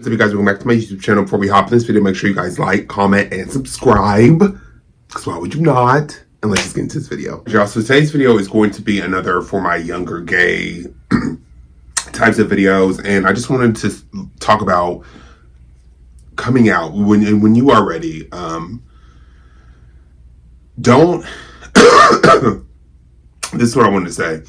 If you guys welcome back to my YouTube channel, before we hop in this video, make sure you guys like, comment, and subscribe. Because why would you not? And let's just get into this video. Y'all, so today's video is going to be another for my younger gay types of videos. And I just wanted to talk about coming out when you are ready. Don't this is what I wanted to say.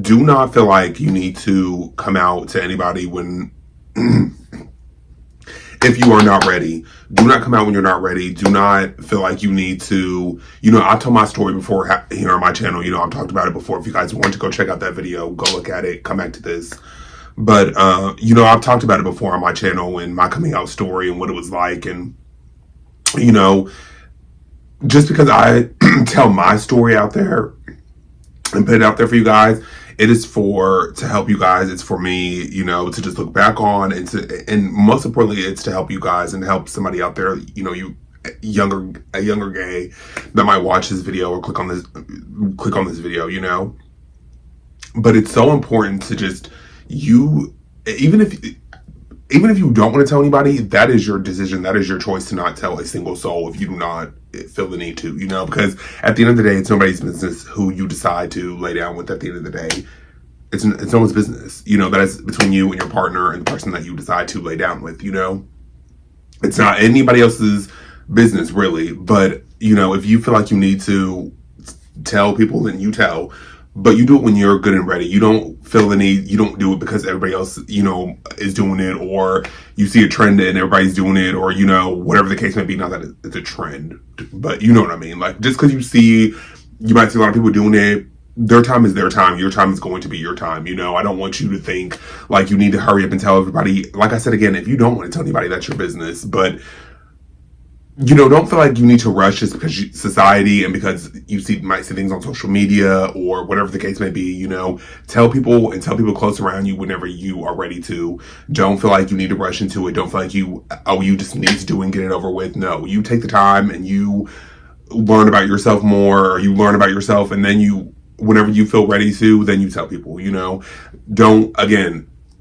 Do not feel like you need to come out to anybody when if you are not ready. Do not come out when you're not ready. Do not feel like you need to, I've told my story before here on my channel. I've talked about it before. If you guys want to go check out that video, go look at it, come back to this. But, I've talked about it before on my channel and my coming out story and what it was like. And, just because I tell my story out there and put it out there for you guys, it is to help you guys. It's for me, to just look back on and most importantly, it's to help you guys and help somebody out there, a younger gay that might watch this video or click on this video, But it's so important to just even if you don't want to tell anybody, that is your decision. That is your choice to not tell a single soul if you do not feel the need to, because at the end of the day, it's nobody's business who you decide to lay down with. At the end of the day, it's no one's business, that is between you and your partner and the person that you decide to lay down with, It's not anybody else's business, really. But, if you feel like you need to tell people, then you tell. But you do it when you're good and ready. You don't feel the need. You don't do it because everybody else, is doing it, or you see a trend and everybody's doing it, or, whatever the case may be. Not that it's a trend, but you know what I mean? Like, just because you might see a lot of people doing it, their time is their time. Your time is going to be your time. I don't want you to think like you need to hurry up and tell everybody. Like I said, again, if you don't want to tell anybody, that's your business. But don't feel like you need to rush just because society and because might see things on social media or whatever the case may be, tell people close around you whenever you are ready to. Don't feel like you need to rush into it. Don't feel like you just need to do and get it over with. No, you take the time and you learn about yourself more, or you learn about yourself, and then whenever you feel ready to, then you tell people,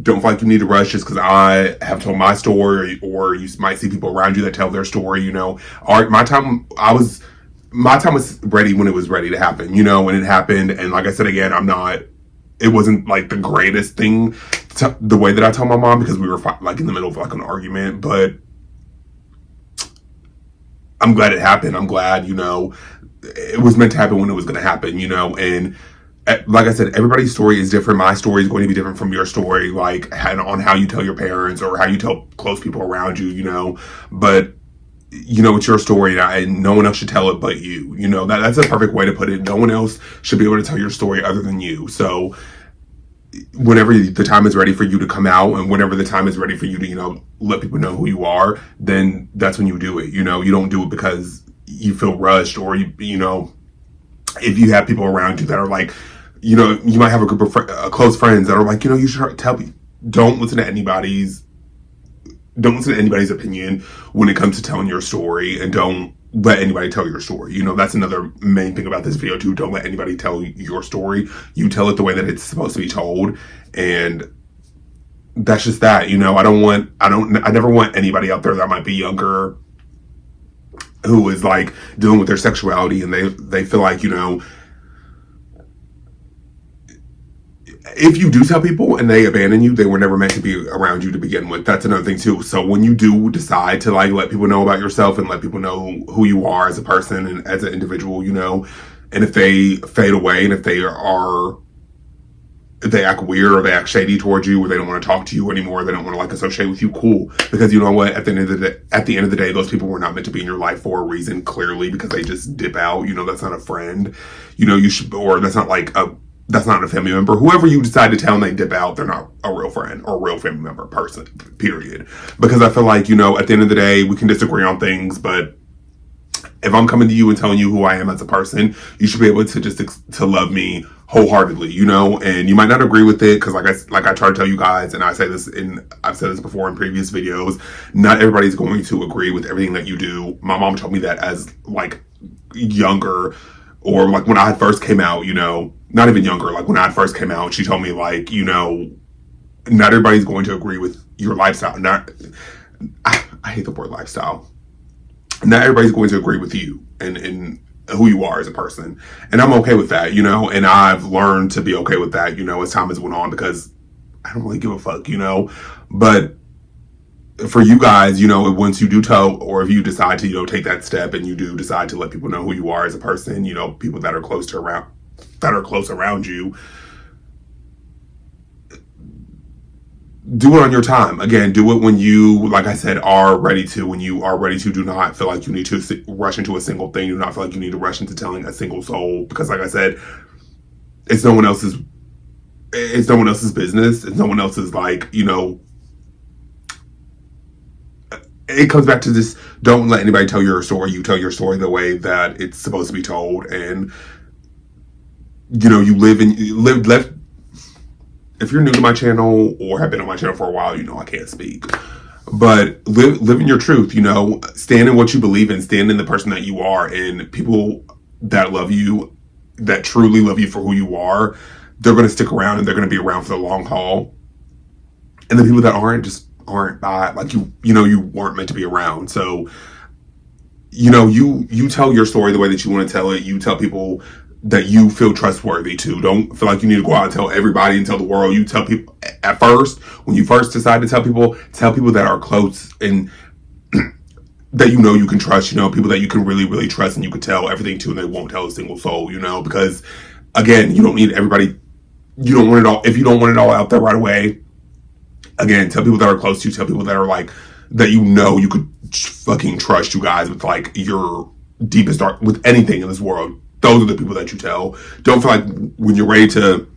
don't feel like you need to rush just because I have told my story, or you might see people around you that tell their story, my time was ready when it was ready to happen, when it happened. And like I said, again, it wasn't like the greatest thing the way that I told my mom, because we were like in the middle of like an argument, but I'm glad it happened. I'm glad, it was meant to happen when it was going to happen, and like I said, everybody's story is different. My story is going to be different from your story, like on how you tell your parents or how you tell close people around you, but it's your story, and no one else should tell it but you, that's a perfect way to put it. No one else should be able to tell your story other than you. So whenever the time is ready for you to come out, and whenever the time is ready for you to, let people know who you are, then that's when you do it. You don't do it because you feel rushed, or if you have people around you that are like, you might have a group of close friends that are like, you should tell me. Don't listen to anybody's opinion when it comes to telling your story, and don't let anybody tell your story. That's another main thing about this video too. Don't let anybody tell your story. You tell it the way that it's supposed to be told, and that's just that. I never want anybody out there that might be younger who is like dealing with their sexuality, and they feel like, if you do tell people and they abandon you, they were never meant to be around you to begin with. That's another thing too. So when you do decide to like let people know about yourself and let people know who you are as a person and as an individual, and if they fade away, and if they act weird or they act shady towards you, or they don't want to talk to you anymore, they don't want to like associate with you, cool. Because you know what, at the end of the day, those people were not meant to be in your life for a reason, clearly, because they just dip out. That's not a friend. You should, or that's not like that's not a family member. Whoever you decide to tell and they dip out, they're not a real friend or a real family member person, period. Because I feel like, at the end of the day, we can disagree on things, but if I'm coming to you and telling you who I am as a person, you should be able to just to love me wholeheartedly, and you might not agree with it, because like I try to tell you guys, and I've said this before in previous videos, not everybody's going to agree with everything that you do. My mom told me that as like younger, or like when I first came out, not even younger, like when I first came out, she told me like, not everybody's going to agree with your lifestyle. Not, I hate the word lifestyle. Not everybody's going to agree with you and who you are as a person. And I'm okay with that, you know, and I've learned to be okay with that, you know, as time has went on, because I don't really give a fuck, you know. But for you guys, you know, once you do tell, or if you decide to, you know, take that step and you do decide to let people know who you are as a person, you know, people that are close around you, do it on your time. Again, do it when you, like I said, are ready to. When you are ready to, do not feel like you need to rush into a single thing. Do not feel like you need to rush into telling a single soul, because, like I said, it's no one else's. It's no one else's business. It's no one else's, like, you know. It comes back to this: don't let anybody tell your story. You tell your story the way that it's supposed to be told, and you know, you live. If you're new to my channel or have been on my channel for a while, you know I can't speak. But live in your truth, you know, stand in what you believe in, stand in the person that you are, and people that love you, that truly love you for who you are, they're going to stick around and they're going to be around for the long haul. And the people that aren't, just aren't by, like, you know, you weren't meant to be around. So, you know, you tell your story the way that you want to tell it. You tell people that you feel trustworthy to. Don't feel like you need to go out and tell everybody and tell the world. You tell people at first, when you first decide to tell people that are close and that you know you can trust, you know, people that you can really, really trust and you can tell everything to, and they won't tell a single soul, you know, because again, you don't need everybody, you don't want it all, if you don't want it all out there right away, again, tell people that are close to you, tell people that are like, that you know you could fucking trust you guys with like your deepest dark, with anything in this world. Those are the people that you tell. Don't feel like when you're ready to,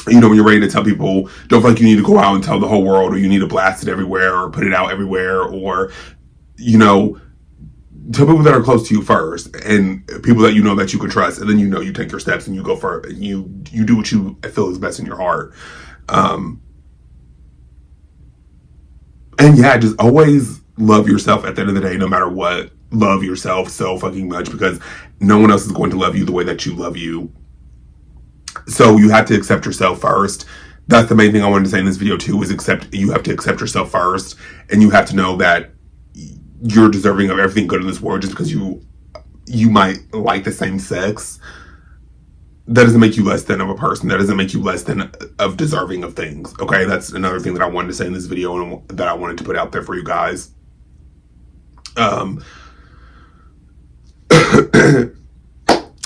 you know, when you're ready to tell people, don't feel like you need to go out and tell the whole world, or you need to blast it everywhere or put it out everywhere, or, you know, tell people that are close to you first, and people that you know that you can trust, and then, you know, you take your steps and you go for, you do what you feel is best in your heart. And yeah, just always love yourself at the end of the day, no matter what. Love yourself so fucking much, because no one else is going to love you the way that you love you. So you have to accept yourself first. That's the main thing I wanted to say in this video too, is you have to accept yourself first, and you have to know that you're deserving of everything good in this world. Just because you might like the same sex, that doesn't make you less than of a person. That doesn't make you less than of deserving of things. Okay, that's another thing that I wanted to say in this video, and that I wanted to put out there for you guys.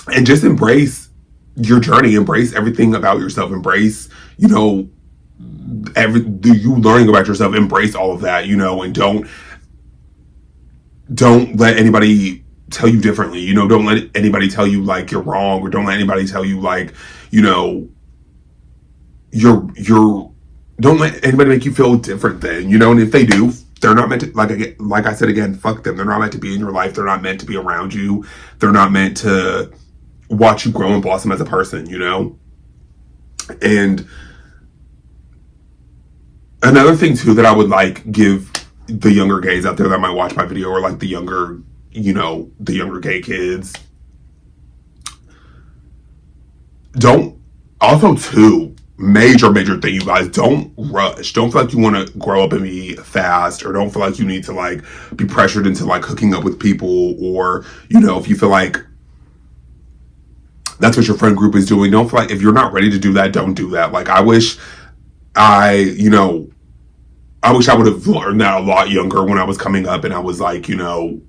And just embrace your journey, embrace everything about yourself, embrace, you know, you learning about yourself, embrace all of that, you know, and don't let anybody tell you differently, you know, don't let anybody tell you like you're wrong, or don't let anybody tell you like, you know, don't let anybody make you feel different than, you know, and if they do, they're not meant to, like I said again, fuck them. They're not meant to be in your life. They're not meant to be around you. They're not meant to watch you grow and blossom as a person, you know? And another thing too that I would like give the younger gays out there that might watch my video, or like the younger, you know, the younger gay kids, also too, major thing, you guys, don't rush. Don't feel like you want to grow up and be fast, or don't feel like you need to like be pressured into like hooking up with people, or, you know, if you feel like that's what your friend group is doing, don't feel like, if you're not ready to do that, don't do that. Like, I wish I would have learned that a lot younger when I was coming up and I was like, you know,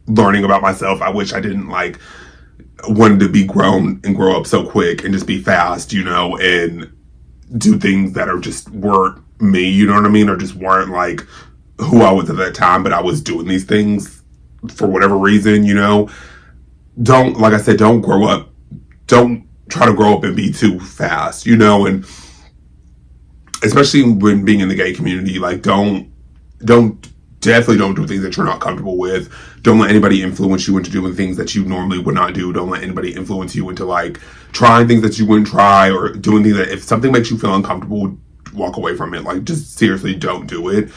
learning about myself. I wish I didn't like wanted to be grown and grow up so quick and just be fast, you know, and do things that are just weren't me, you know what I mean? Or just weren't like who I was at that time, but I was doing these things for whatever reason, you know. Don't, like I said, don't grow up. Don't try to grow up and be too fast, you know, and especially when being in the gay community, like definitely don't do things that you're not comfortable with. Don't let anybody influence you into doing things that you normally would not do. Don't let anybody influence you into like trying things that you wouldn't try, or doing things that, if something makes you feel uncomfortable, walk away from it. Like, just seriously don't do it,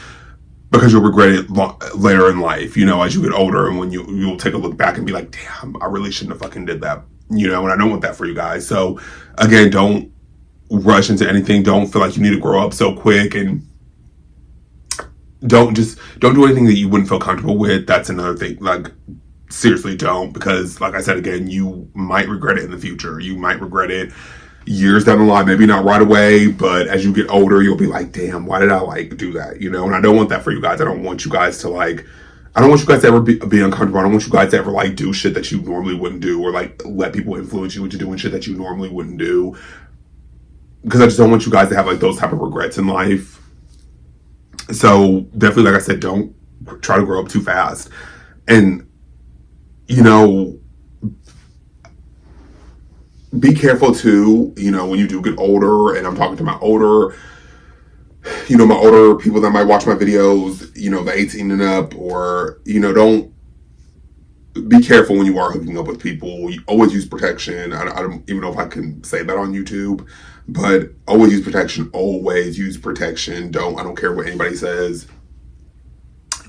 because you'll regret it later in life, you know, as you get older, and when you'll take a look back and be like, damn, I really shouldn't have fucking did that, you know, and I don't want that for you guys. So again, don't rush into anything. Don't feel like you need to grow up so quick, and don't do anything that you wouldn't feel comfortable with. That's another thing. Like, seriously, don't, because like I said again, you might regret it in the future. You might regret it years down the line, maybe not right away, but as you get older, you'll be like, damn, why did I like do that? You know, and I don't want that for you guys. I don't want you guys to like, I don't want you guys to ever be uncomfortable. I don't want you guys to ever like do shit that you normally wouldn't do, or like let people influence you into doing shit that you normally wouldn't do. Because I just don't want you guys to have like those type of regrets in life. So definitely, like I said, don't try to grow up too fast. And, you know, be careful too, you know, when you do get older, and I'm talking to my older people that might watch my videos, you know, the 18 and up, or, you know, don't, be careful when you are hooking up with people. You always use protection. I don't even know if I can say that on YouTube, but always use protection. Always use protection. I don't care what anybody says.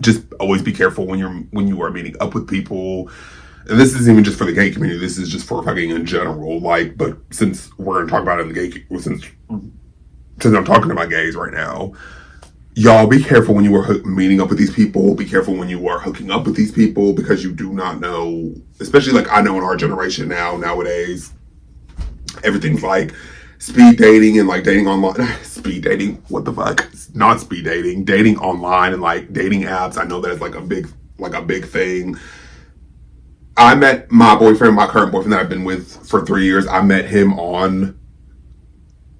Just always be careful when you are meeting up with people. And this isn't even just for the gay community. This is just for fucking in general. Like, but since we're gonna talk about it in the gay, since I'm talking about gays right now, y'all be careful when you are meeting up with these people. Be careful when you are hooking up with these people, because you do not know, especially like I know in our generation nowadays, everything's like speed dating and like dating online. Speed dating, what the fuck? Not speed dating online and like dating apps. I know that it's like a big thing. I met my current boyfriend that I've been with for 3 years. I met him on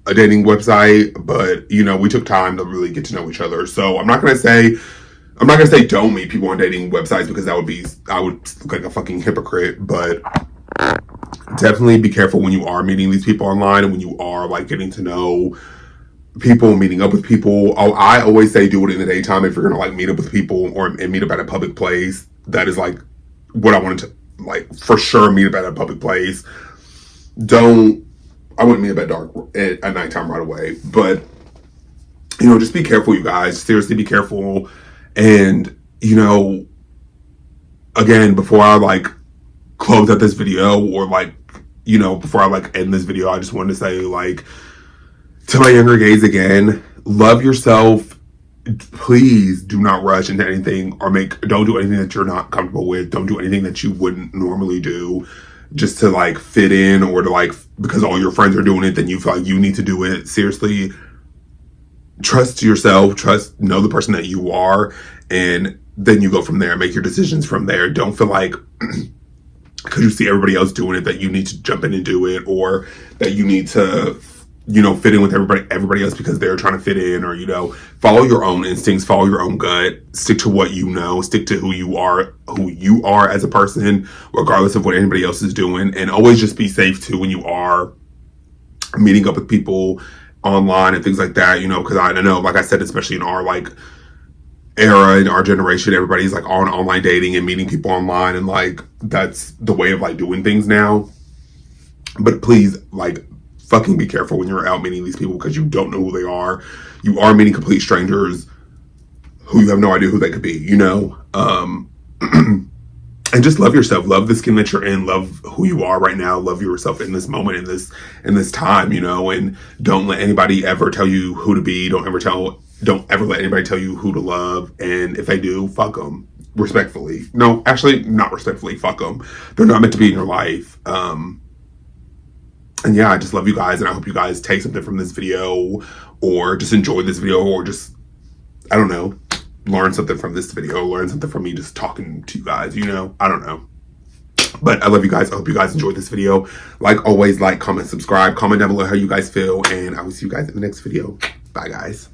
a dating website, but you know, we took time to really get to know each other. So I'm not gonna say don't meet people on dating websites, because I would look like a fucking hypocrite. But definitely be careful when you are meeting these people online, and when you are like getting to know people, meeting up with people. I always say do it in the daytime if you're gonna like meet up with people and meet up at a public place. That is like what I wanted to, like, for sure meet up at a public place. I wouldn't meet up at nighttime right away. But, you know, just be careful, you guys. Seriously, be careful. And, you know, again, before I like close out this video, or like, you know, before I like end this video, I just wanted to say, like, to my younger gays again, love yourself. Please do not rush into anything, or don't do anything that you're not comfortable with. Don't do anything that you wouldn't normally do just to like fit in, or to like, because all your friends are doing it, then you feel like you need to do it. Seriously, trust yourself, know the person that you are, and then you go from there. Make your decisions from there. Don't feel like because you see everybody else doing it that you need to jump in and do it, or that you need to, you know, fit in with everybody else because they're trying to fit in. Or, you know, follow your own instincts, follow your own gut, stick to what you know, stick to who you are as a person, regardless of what anybody else is doing. And always just be safe too when you are meeting up with people online and things like that, you know, because I know, like I said, especially in our like era, in our generation, everybody's like on online dating and meeting people online, and like that's the way of like doing things now. But please, like, fucking be careful when you're out meeting these people, because you don't know who they are. You are meeting complete strangers who you have no idea who they could be, you know? And just love yourself, love the skin that you're in, love who you are right now, love yourself in this moment, in this time, you know? And don't let anybody ever tell you who to be. Don't ever let anybody tell you who to love. And if they do, fuck them. Respectfully. No, actually, not respectfully, fuck them. They're not meant to be in your life. And yeah, I just love you guys, and I hope you guys take something from this video, or just enjoy this video, or just, I don't know, learn something from this video, learn something from me just talking to you guys, you know? I don't know. But I love you guys. I hope you guys enjoyed this video. Like always, like, comment, subscribe, comment down below how you guys feel, and I will see you guys in the next video. Bye, guys.